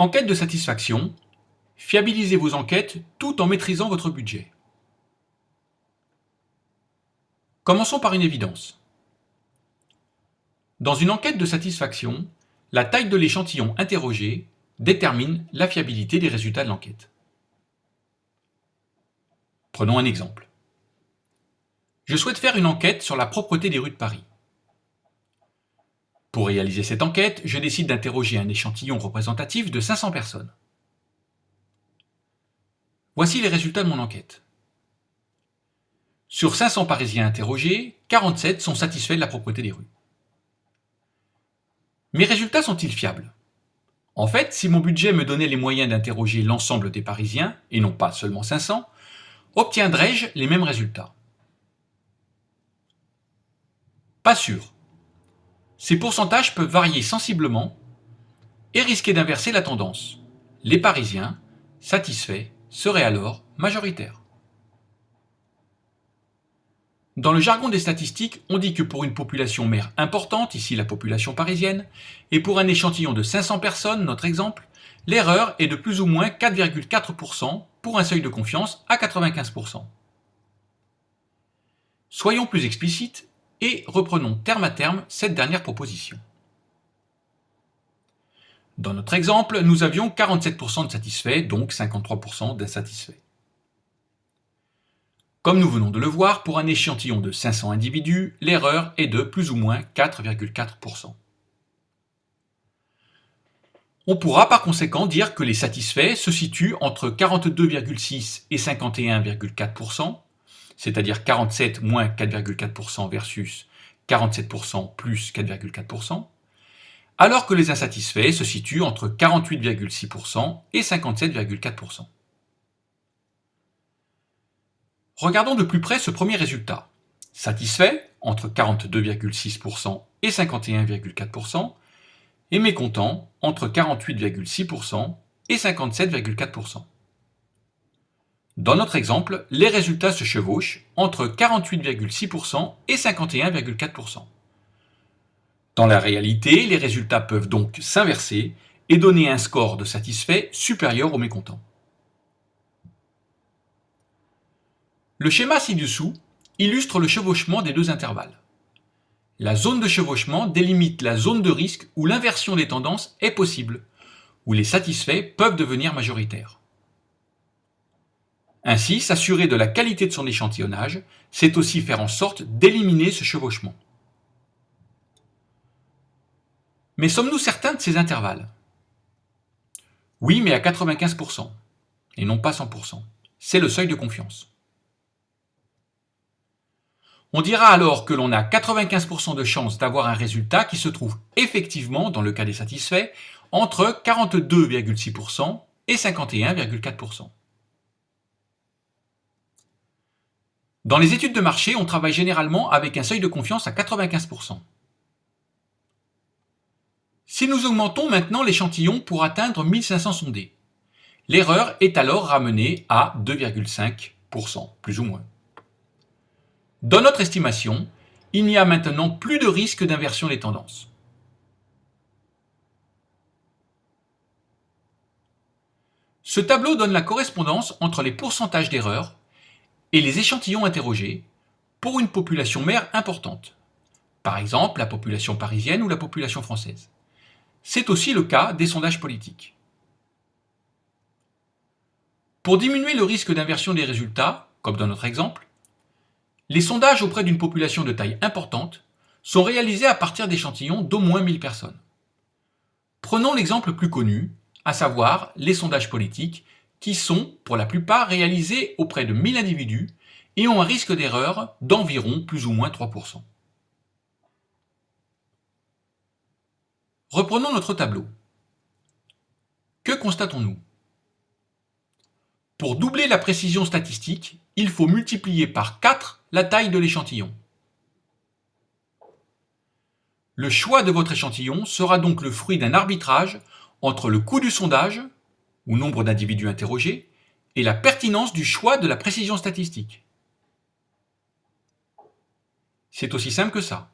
Enquête de satisfaction. Fiabilisez vos enquêtes tout en maîtrisant votre budget. Commençons par une évidence. Dans une enquête de satisfaction, la taille de l'échantillon interrogé détermine la fiabilité des résultats de l'enquête. Prenons un exemple. Je souhaite faire une enquête sur la propreté des rues de Paris. Pour réaliser cette enquête, je décide d'interroger un échantillon représentatif de 500 personnes. Voici les résultats de mon enquête. Sur 500 Parisiens interrogés, 47 sont satisfaits de la propreté des rues. Mes résultats sont-ils fiables? En fait, si mon budget me donnait les moyens d'interroger l'ensemble des Parisiens, et non pas seulement 500, obtiendrais-je les mêmes résultats? Pas sûr. Ces pourcentages peuvent varier sensiblement et risquer d'inverser la tendance. Les Parisiens satisfaits seraient alors majoritaires. Dans le jargon des statistiques, on dit que pour une population mère importante, ici la population parisienne, et pour un échantillon de 500 personnes, notre exemple, l'erreur est de plus ou moins 4,4% pour un seuil de confiance à 95%. Soyons plus explicites et reprenons terme à terme cette dernière proposition. Dans notre exemple, nous avions 47% de satisfaits, donc 53% d'insatisfaits. Comme nous venons de le voir, pour un échantillon de 500 individus, l'erreur est de plus ou moins 4,4%. On pourra par conséquent dire que les satisfaits se situent entre 42,6 et 51,4%, c'est-à-dire 47 moins 4,4% versus 47% plus 4,4%, alors que les insatisfaits se situent entre 48,6% et 57,4%. Regardons de plus près ce premier résultat. Satisfait, entre 42,6% et 51,4%, et mécontent, entre 48,6% et 57,4%. Dans notre exemple, les résultats se chevauchent entre 48,6% et 51,4%. Dans la réalité, les résultats peuvent donc s'inverser et donner un score de satisfait supérieur au mécontent. Le schéma ci-dessous illustre le chevauchement des deux intervalles. La zone de chevauchement délimite la zone de risque où l'inversion des tendances est possible, où les satisfaits peuvent devenir majoritaires. Ainsi, s'assurer de la qualité de son échantillonnage, c'est aussi faire en sorte d'éliminer ce chevauchement. Mais sommes-nous certains de ces intervalles? Oui, mais à 95%, et non pas 100%. C'est le seuil de confiance. On dira alors que l'on a 95% de chances d'avoir un résultat qui se trouve effectivement, dans le cas des satisfaits, entre 42,6% et 51,4%. Dans les études de marché, on travaille généralement avec un seuil de confiance à 95%. Si nous augmentons maintenant l'échantillon pour atteindre 1500 sondés, l'erreur est alors ramenée à 2,5%, plus ou moins. Dans notre estimation, il n'y a maintenant plus de risque d'inversion des tendances. Ce tableau donne la correspondance entre les pourcentages d'erreurs et les échantillons interrogés pour une population mère importante, par exemple la population parisienne ou la population française. C'est aussi le cas des sondages politiques. Pour diminuer le risque d'inversion des résultats, comme dans notre exemple, les sondages auprès d'une population de taille importante sont réalisés à partir d'échantillons d'au moins 1000 personnes. Prenons l'exemple plus connu, à savoir les sondages politiques, qui sont, pour la plupart, réalisés auprès de 1000 individus et ont un risque d'erreur d'environ plus ou moins 3%. Reprenons notre tableau. Que constatons-nous? Pour doubler la précision statistique, il faut multiplier par 4 la taille de l'échantillon. Le choix de votre échantillon sera donc le fruit d'un arbitrage entre le coût du sondage, ou nombre d'individus interrogés, et la pertinence du choix de la précision statistique. C'est aussi simple que ça.